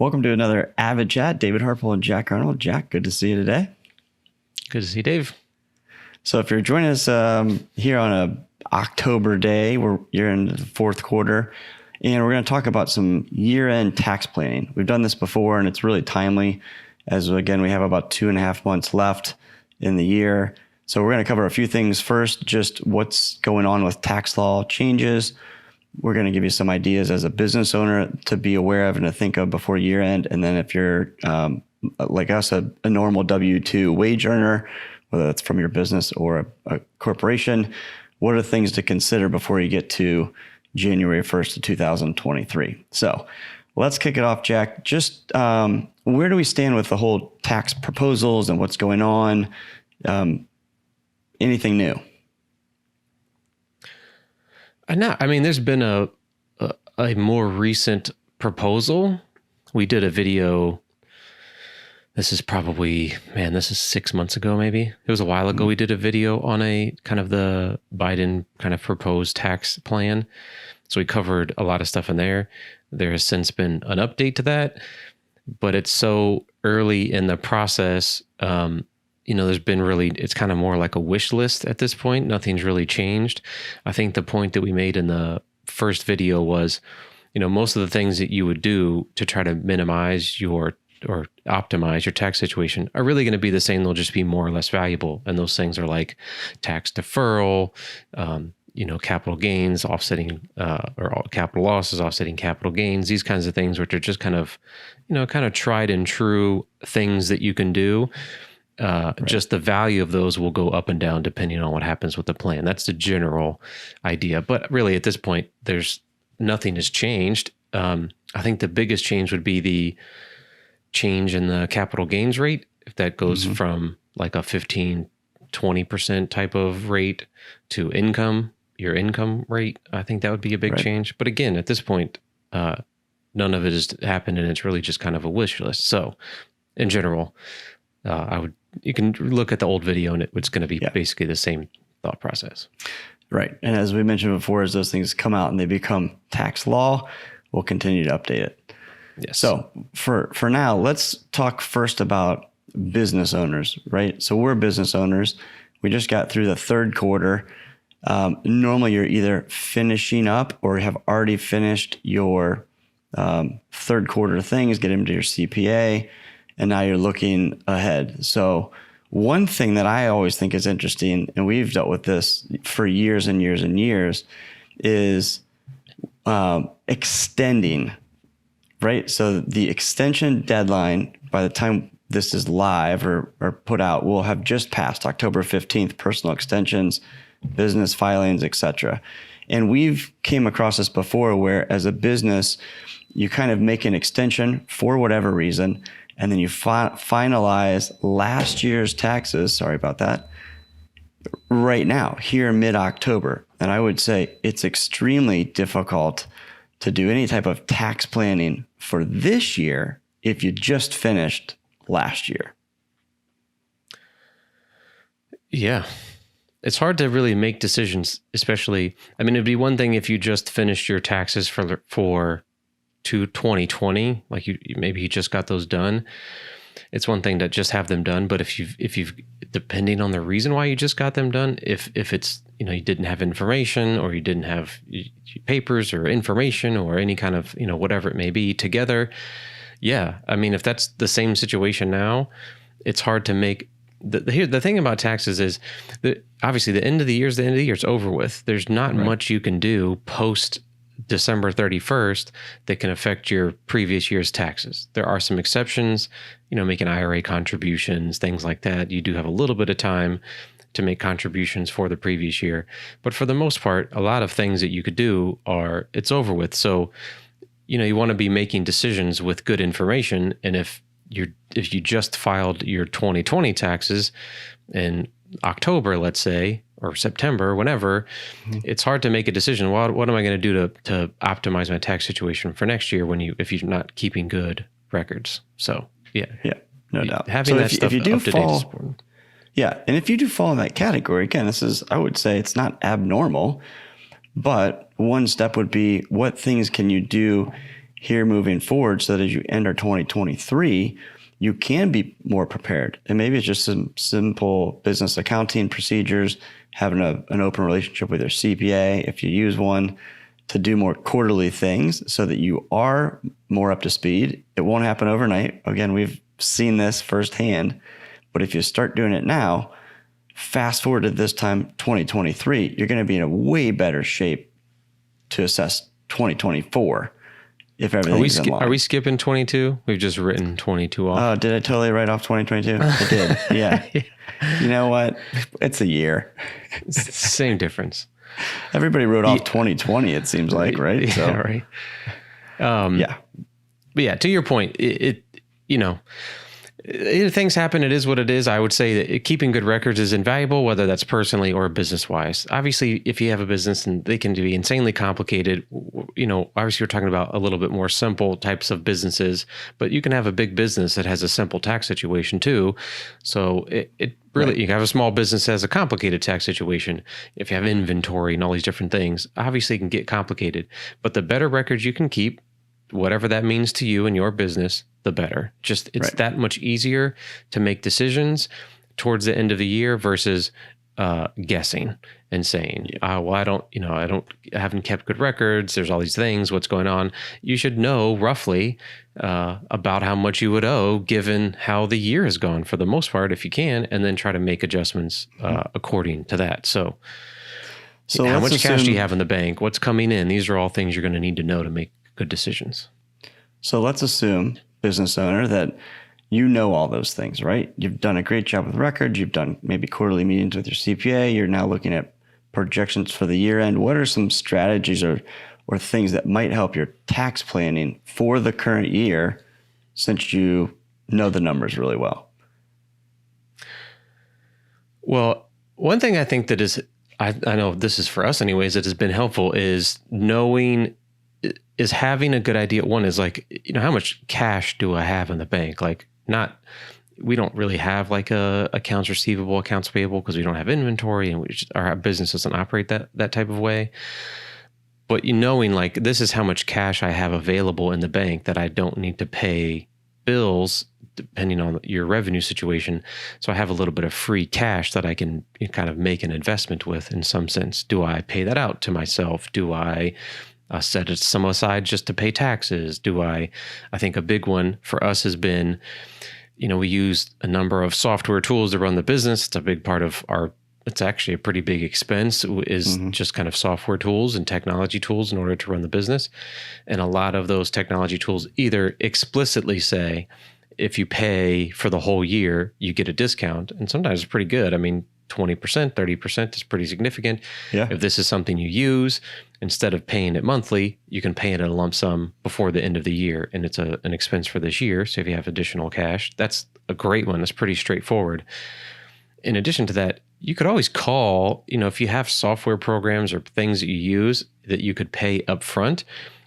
Welcome to another AVID Chat. David Harpole and Jack Arnold. Jack, good to see you today. Good to see you, Dave. So if you're joining us here on a October day, you're in the fourth quarter, and we're going to talk about some year-end tax planning. We've done this before, and it's really timely, as again, we have about 2.5 months left in the year. So we're going to cover a few things. First, just what's going on with tax law changes. We're going to give you some ideas as a business owner to be aware of and to think of before year end. And then if you're like us, a normal W-2 wage earner, whether that's from your business or a corporation, what are things to consider before you get to January 1st of 2023? So let's kick it off, Jack. Just where do we stand with the whole tax proposals and what's going on? Anything new? There's been a more recent proposal. We did a video. This is 6 months ago, maybe. It was a while ago. We did a video on a kind of the Biden kind of proposed tax plan. So we covered a lot of stuff in there. There has since been an update to that, but it's so early in the process. It's kind of more like a wish list at this point. Nothing's really changed. I think the point that we made in the first video was, most of the things that you would do to try to minimize or optimize your tax situation are really going to be the same. They'll just be more or less valuable. And those things are like tax deferral, capital gains offsetting, or capital losses offsetting capital gains, these kinds of things, which are just kind of tried and true things that you can do. Right. Just the value of those will go up and down depending on what happens with the plan. That's the general idea. But really at this point, nothing has changed. I think the biggest change would be the change in the capital gains rate. If that goes from like a 15-20% type of rate to your income rate, I think that would be a big change. But again, at this point, none of it has happened, and it's really just kind of a wish list. So in general, you can look at the old video and it's going to be basically the same thought process. Right. And as we mentioned before, as those things come out and they become tax law, we'll continue to update it. Yes. So for now, let's talk first about business owners, right? So we're business owners. We just got through the third quarter. Normally you're either finishing up or have already finished your third quarter things, get into your CPA, and now you're looking ahead. So one thing that I always think is interesting, and we've dealt with this for years and years and years, is extending, right? So the extension deadline, by the time this is live or put out, will have just passed October 15th, personal extensions, business filings, etc. And we've came across this before where as a business, you kind of make an extension for whatever reason, and then you finalize last year's taxes, sorry about that, right now, here mid-October. And I would say it's extremely difficult to do any type of tax planning for this year if you just finished last year. Yeah. It's hard to really make decisions, especially, it'd be one thing if you just finished your taxes for 2020, like maybe you just got those done. It's one thing to just have them done, but if you've depending on the reason why you just got them done, if it's you didn't have information or you didn't have papers or information or any kind of whatever it may be together, if that's the same situation now, it's hard to make. The thing about taxes is that obviously the end of the year is the end of the year. It's over with. There's not much you can do post December 31st that can affect your previous year's taxes. There are some exceptions, making IRA contributions, things like that. You do have a little bit of time to make contributions for the previous year. But for the most part, a lot of things that you could do it's over with. So, you want to be making decisions with good information. And if you just filed your 2020 taxes in October, let's say, or September, whenever, it's hard to make a decision. What am I going to do to optimize my tax situation for next year if you're not keeping good records? So no doubt. Having that stuff up to date is important. Yeah, and if you do fall in that category, again, I would say it's not abnormal, but one step would be what things can you do here moving forward so that as you enter 2023, you can be more prepared. And maybe it's just some simple business accounting procedures, having an open relationship with your CPA, if you use one, to do more quarterly things so that you are more up to speed. It won't happen overnight. Again, we've seen this firsthand. But if you start doing it now, fast forward to this time, 2023, you're going to be in a way better shape to assess 2024 if everything's in line. Are we skipping 22? We've just written 22 off. Oh, did I totally write off 2022? I did. Yeah. You know what? It's a year. Same difference. Everybody wrote off 2020, it seems like, right? Yeah, so, right. Yeah. But yeah, to your point, things happen. It is what it is. I would say that keeping good records is invaluable, whether that's personally or business wise. Obviously, if you have a business and they can be insanely complicated, obviously we're talking about a little bit more simple types of businesses, but you can have a big business that has a simple tax situation too. So it really, right. You can have a small business that has a complicated tax situation. If you have inventory and all these different things, obviously it can get complicated, but the better records you can keep, whatever that means to you and your business, the better. It's right. That much easier to make decisions towards the end of the year versus guessing and saying, well, I haven't kept good records. There's all these things. What's going on? You should know roughly about how much you would owe given how the year has gone for the most part, if you can, and then try to make adjustments according to that. So how much cash do you have in the bank? What's coming in? These are all things you're going to need to know to make good decisions. So let's assume, business owner, that you know all those things, right? You've done a great job with records. You've done maybe quarterly meetings with your CPA. You're now looking at projections for the year end. What are some strategies or things that might help your tax planning for the current year, since you know the numbers really well? Well, one thing I think that is, I know this is for us anyways, that has been helpful is having a good idea. One is like, how much cash do I have in the bank? Like, we don't really have like a accounts receivable, accounts payable, because we don't have inventory and our business doesn't operate that type of way. But knowing like, this is how much cash I have available in the bank that I don't need to pay bills depending on your revenue situation. So I have a little bit of free cash that I can kind of make an investment with in some sense. Do I pay that out to myself? Do I set it some aside just to pay taxes? I think a big one for us has been, we use a number of software tools to run the business. It's a big part of it's actually a pretty big expense is just kind of software tools and technology tools in order to run the business. And a lot of those technology tools either explicitly say, if you pay for the whole year, you get a discount. And sometimes it's pretty good. I mean, 20%, 30% is pretty significant. Yeah. If this is something you use, instead of paying it monthly, you can pay it in a lump sum before the end of the year. And it's an expense for this year. So if you have additional cash, that's a great one. That's pretty straightforward. In addition to that, you could always call, if you have software programs or things that you use that you could pay up front.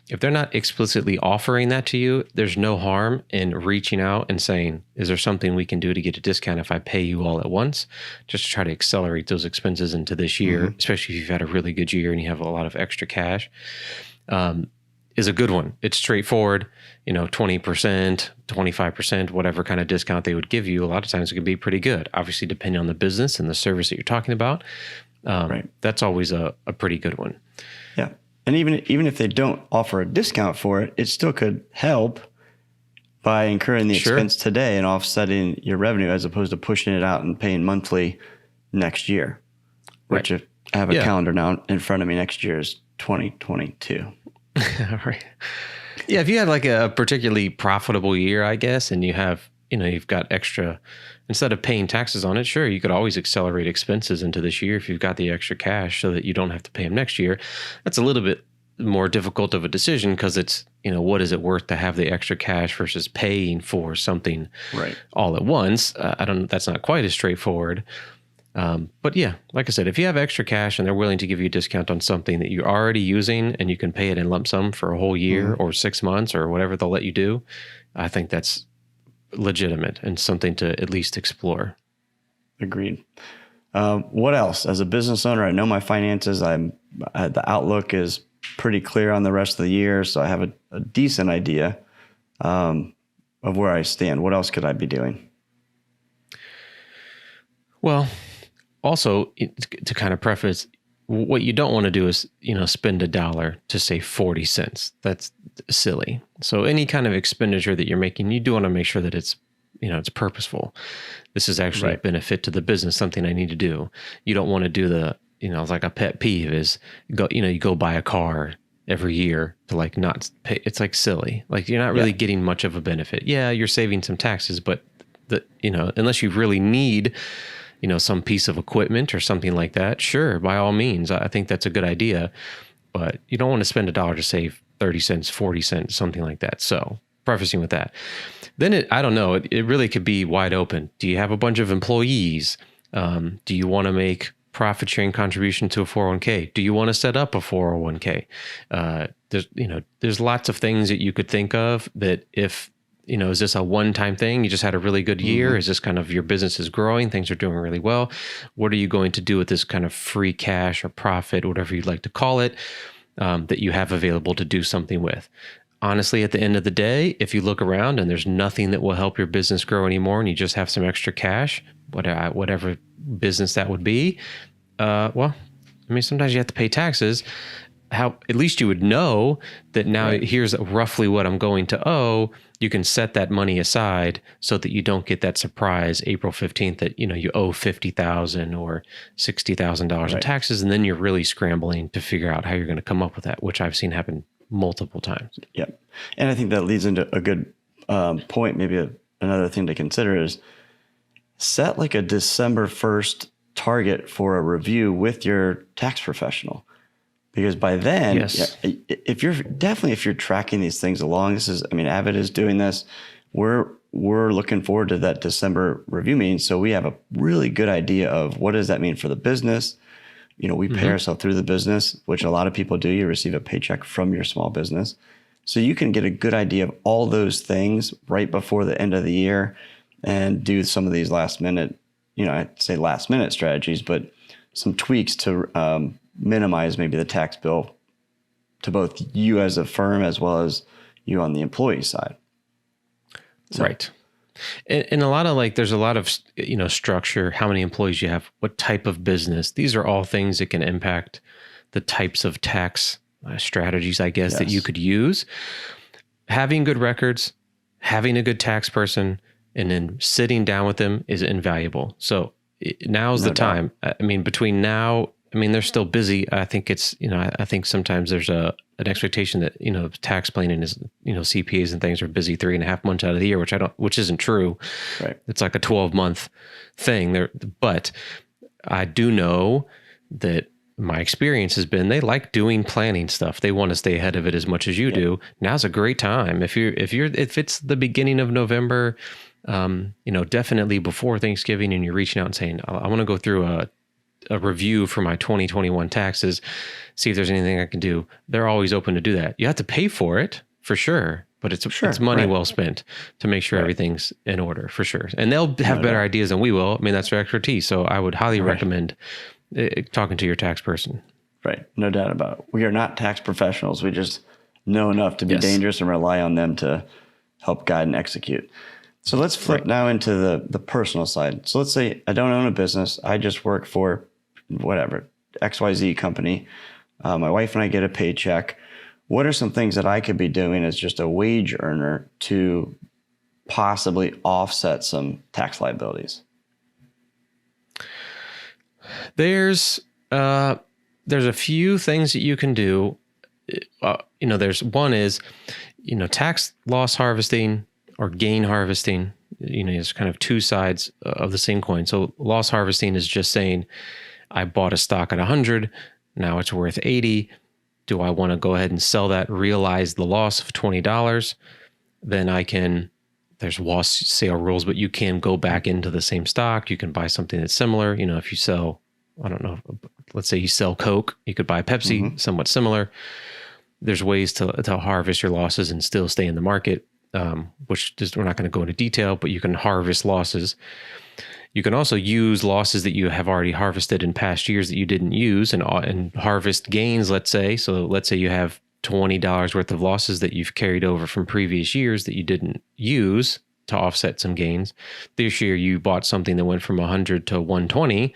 If they're not explicitly offering that to you, there's no harm in reaching out and saying, is there something we can do to get a discount if I pay you all at once? Just to try to accelerate those expenses into this year, especially if you've had a really good year and you have a lot of extra cash, is a good one. It's straightforward, 20%, 25%, whatever kind of discount they would give you. A lot of times it can be pretty good, obviously depending on the business and the service that you're talking about. Right. That's always a pretty good one. Yeah. And even if they don't offer a discount for it, it still could help by incurring the expense today and offsetting your revenue as opposed to pushing it out and paying monthly next year, which I have a calendar now in front of me. Next year is 2022. All right. Yeah. If you had like a particularly profitable year, I guess, and you have, you've got extra, instead of paying taxes on it, sure, you could always accelerate expenses into this year if you've got the extra cash so that you don't have to pay them next year. That's a little bit more difficult of a decision because it's, what is it worth to have the extra cash versus paying for something all at once? That's not quite as straightforward. But yeah, like I said, if you have extra cash and they're willing to give you a discount on something that you're already using and you can pay it in lump sum for a whole year or 6 months or whatever they'll let you do, I think that's legitimate and something to at least explore. Agreed. What else? As a business owner, I know my finances. The outlook is pretty clear on the rest of the year, so I have a decent idea of where I stand. What else could I be doing? Well, also to kind of preface, what you don't want to do is, spend $1 to save 40 cents. That's silly. So any kind of expenditure that you're making, you do want to make sure that it's, it's purposeful. This is actually a benefit to the business, something I need to do. You don't want to do the, like a pet peeve is you go buy a car every year to like not pay. It's like silly. Like you're not really getting much of a benefit. Yeah, you're saving some taxes, but unless you really need, some piece of equipment or something like that, sure, by all means, I think that's a good idea. But you don't want to spend $1 to save 30 cents, 40 cents, something like that. So prefacing with that, then I don't know, it really could be wide open. Do you have a bunch of employees? Do you want to make profit sharing contribution to a 401k? Do you want to set up a 401k? There's lots of things that you could think of that if, is this a one-time thing? You just had a really good year? Mm-hmm. Is this kind of your business is growing? Things are doing really well. What are you going to do with this kind of free cash or profit, whatever you'd like to call it, that you have available to do something with? Honestly, at the end of the day, if you look around and there's nothing that will help your business grow anymore and you just have some extra cash, whatever business that would be, sometimes you have to pay taxes. At least you would know that now here's roughly what I'm going to owe. You can set that money aside so that you don't get that surprise April 15th that, you owe $50,000 or $60,000 in taxes. And then you're really scrambling to figure out how you're going to come up with that, which I've seen happen multiple times. Yep. And I think that leads into a good point. Maybe another thing to consider is set like a December 1st target for a review with your tax professional. Because by then, if you're tracking these things along, AVID is doing this. We're looking forward to that December review meeting. So we have a really good idea of what does that mean for the business. We pay ourselves through the business, which a lot of people do. You receive a paycheck from your small business. So you can get a good idea of all those things right before the end of the year and do some of these last minute strategies, but some tweaks to minimize maybe the tax bill to both you as a firm as well as you on the employee side. So. Right. And a lot of there's a lot of, structure, how many employees you have, what type of business. These are all things that can impact the types of tax strategies, I guess, that you could use. Having good records, having a good tax person, and then sitting down with them is invaluable. So now's the time. Between now, they're still busy. I think it's, I think sometimes there's an expectation that, tax planning is, CPAs and things are busy 3.5 months out of the year, which isn't true. Right. It's like a 12-month thing there. But I do know that my experience has been they like doing planning stuff. They want to stay ahead of it as much as you do. Now's a great time. If it's the beginning of November, definitely before Thanksgiving and you're reaching out and saying, I want to go through a review for my 2021 taxes, see if there's anything I can do. They're always open to do that. You have to pay for it for sure, but it's money well spent to make sure everything's in order for sure. And they'll have better ideas than we will. That's their expertise. So I would highly recommend talking to your tax person. Right. No doubt about it. We are not tax professionals. We just know enough to be dangerous and rely on them to help guide and execute. So let's flip now into the personal side. So let's say I don't own a business. I just work for whatever, XYZ company. My wife and I get a paycheck. What are some things that I could be doing as just a wage earner to possibly offset some tax liabilities? There's a few things that you can do. There's one is, tax loss harvesting or gain harvesting. It's kind of two sides of the same coin. So loss harvesting is just saying, I bought a stock at 100, now it's worth 80. Do I want to go ahead and sell that, realize the loss of $20? Then there's loss sale rules, but you can go back into the same stock. You can buy something that's similar. If you sell, I don't know, let's say you sell Coke, you could buy Pepsi, somewhat similar. There's ways to harvest your losses and still stay in the market, which we're not going to go into detail, but you can harvest losses. You can also use losses that you have already harvested in past years that you didn't use and harvest gains, let's say. So let's say you have $20 worth of losses that you've carried over from previous years that you didn't use to offset some gains. This year you bought something that went from 100 to 120.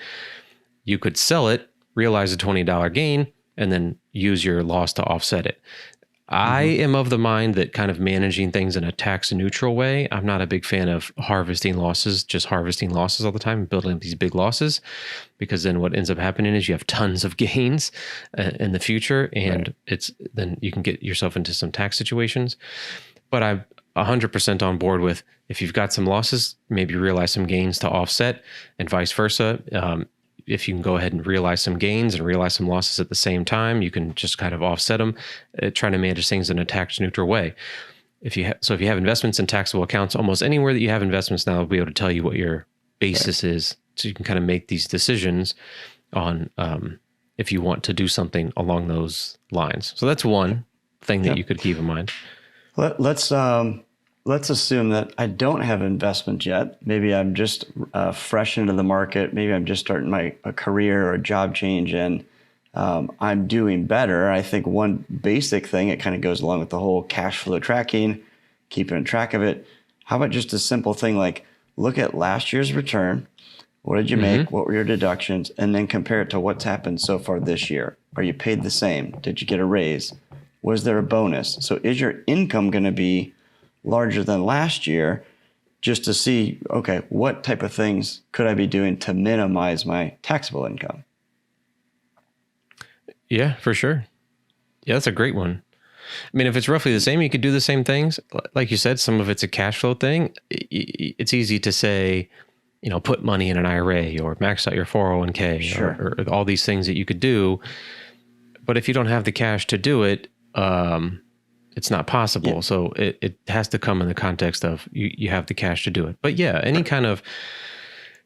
You could sell it, realize a $20 gain, and then use your loss to offset it. I am of the mind that kind of managing things in a tax neutral way. I'm not a big fan of harvesting losses all the time and building up these big losses, because then what ends up happening is you have tons of gains in the future, and then you can get yourself into some tax situations. But I'm 100% on board with, if you've got some losses, maybe realize some gains to offset, and vice versa. If you can go ahead and realize some gains and realize some losses at the same time, you can just kind of offset them, trying to manage things in a tax neutral way. If you have investments in taxable accounts, almost anywhere that you have investments now will be able to tell you what your basis is. So you can kind of make these decisions on if you want to do something along those lines. So that's one thing that you could keep in mind. Let's assume that I don't have investments yet. Maybe I'm just fresh into the market. Maybe I'm just starting a career or a job change, and I'm doing better. I think one basic thing, it kind of goes along with the whole cash flow tracking, keeping track of it. How about just a simple thing like look at last year's return? What did you make? What were your deductions? And then compare it to what's happened so far this year. Are you paid the same? Did you get a raise? Was there a bonus? So is your income going to be larger than last year, just to see, okay, what type of things could I be doing to minimize my taxable income? Yeah, for sure. Yeah, that's a great one. I mean, if it's roughly the same, you could do the same things. Like you said, some of it's a cash flow thing. It's easy to say, put money in an IRA or max out your 401k or all these things that you could do. But if you don't have the cash to do it, it's not possible. Yeah. So it has to come in the context of you have the cash to do it. But yeah, any kind of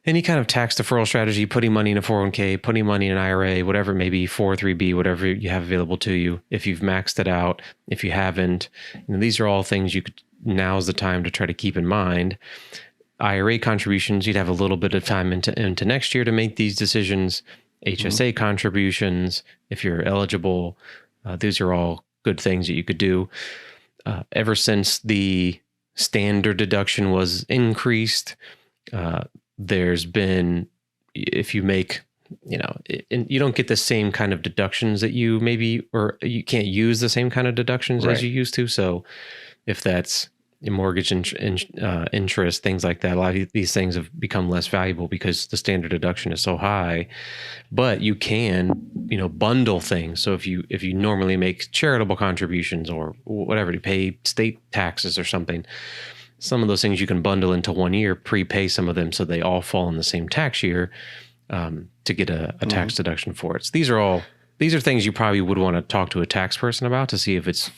tax deferral strategy, putting money in a 401k, putting money in an IRA, whatever it may be, 403b, whatever you have available to you. If you've maxed it out, if you haven't, these are all things now's the time to try to keep in mind. IRA contributions, you'd have a little bit of time into next year to make these decisions. HSA contributions, if you're eligible, these are all good things that you could do. Ever since the standard deduction was increased, there's been, if you make, you don't get the same kind of deductions that you maybe, or you can't use the same kind of deductions as you used to. So if that's mortgage interest, things like that, a lot of these things have become less valuable because the standard deduction is so high. But you can, bundle things. So if you normally make charitable contributions or whatever to pay state taxes or something, some of those things you can bundle into 1 year, prepay some of them so they all fall in the same tax year to get a tax deduction for it. So these are things you probably would want to talk to a tax person about to see if it's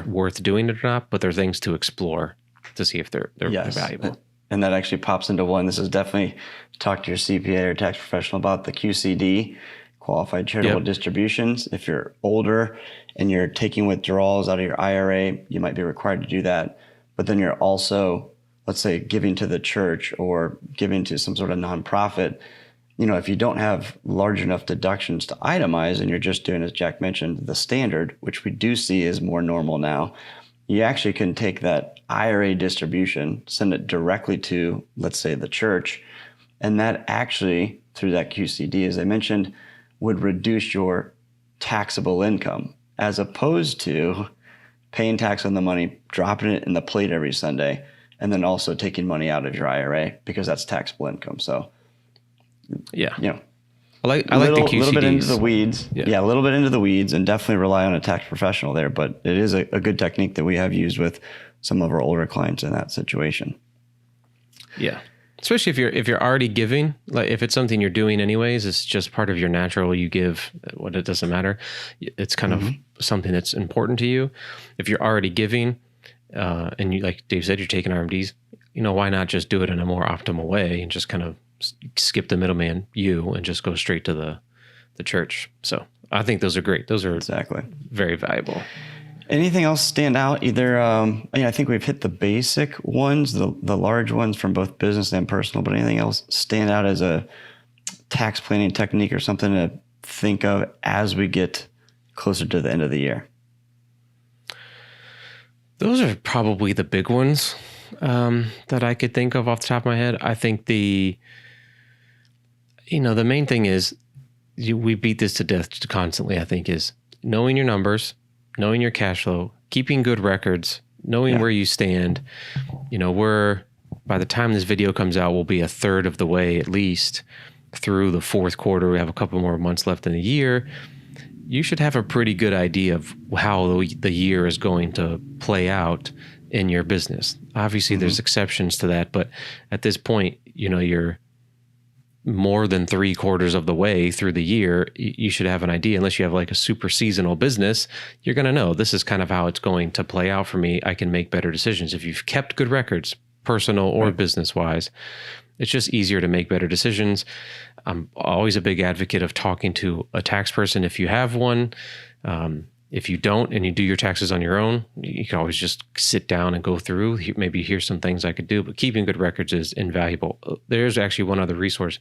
worth doing it or not, but they're things to explore to see if they're valuable. And that actually pops into one. This is definitely talk to your CPA or tax professional about the QCD, qualified charitable distributions. If you're older and you're taking withdrawals out of your IRA, you might be required to do that. But then you're also, let's say, giving to the church or giving to some sort of nonprofit. If you don't have large enough deductions to itemize and you're just doing, as Jack mentioned, the standard, which we do see is more normal now, you actually can take that IRA distribution, send it directly to, let's say, the church, and that actually, through that QCD, as I mentioned, would reduce your taxable income, as opposed to paying tax on the money, dropping it in the plate every Sunday, and then also taking money out of your IRA because that's taxable income. So, yeah, I like the QCDs. A little bit into the weeds. Yeah, a little bit into the weeds, and definitely rely on a tax professional there. But it is a good technique that we have used with some of our older clients in that situation. Yeah, especially if you're already giving, like if it's something you're doing anyways, it's just part of your natural. You give what it doesn't matter. It's kind of something that's important to you. If you're already giving, and you, like Dave said, you're taking RMDs, why not just do it in a more optimal way and just kind of skip the middleman, and just go straight to the church. So I think those are great. Those are exactly very valuable. Anything else stand out? Either, I think we've hit the basic ones, the large ones from both business and personal, but anything else stand out as a tax planning technique or something to think of as we get closer to the end of the year? Those are probably the big ones that I could think of off the top of my head. I think the main thing is, we beat this to death constantly, I think, is knowing your numbers, knowing your cash flow, keeping good records, knowing where you stand. By the time this video comes out, we'll be a third of the way at least through the fourth quarter. We have a couple more months left in the year. You should have a pretty good idea of how the year is going to play out in your business. Obviously, there's exceptions to that, but at this point, you're more than 3/4 of the way through the year. You should have an idea. Unless you have like a super seasonal business, you're going to know this is kind of how it's going to play out for me. I can make better decisions. If you've kept good records, personal or business wise, it's just easier to make better decisions. I'm always a big advocate of talking to a tax person if you have one. If you don't and you do your taxes on your own, you can always just sit down and go through. Maybe here's some things I could do, but keeping good records is invaluable. There's actually one other resource.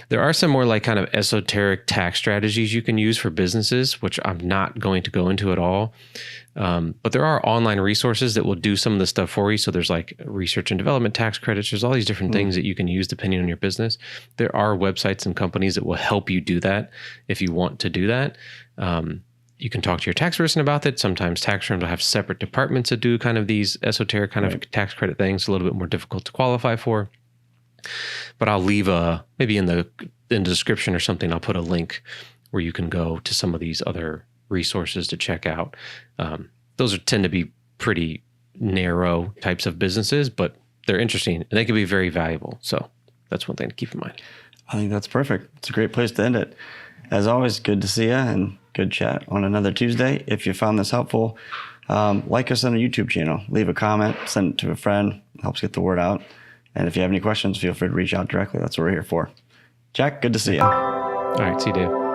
There are some more like kind of esoteric tax strategies you can use for businesses, which I'm not going to go into at all. But there are online resources that will do some of the stuff for you. So there's like research and development tax credits. There's all these different things that you can use depending on your business. There are websites and companies that will help you do that if you want to do that. You can talk to your tax person about it. Sometimes tax firms will have separate departments that do kind of these esoteric kind of tax credit things, a little bit more difficult to qualify for. But I'll leave maybe in the description or something, I'll put a link where you can go to some of these other resources to check out. Those tend to be pretty narrow types of businesses, but they're interesting and they can be very valuable. So that's one thing to keep in mind. I think that's perfect. It's a great place to end it. As always, good to see you and good chat on another Tuesday. If you found this helpful, like us on our YouTube channel, leave a comment, send it to a friend, helps get the word out. And if you have any questions, feel free to reach out directly. That's what we're here for. Jack, good to see you. All right, see you, Dave.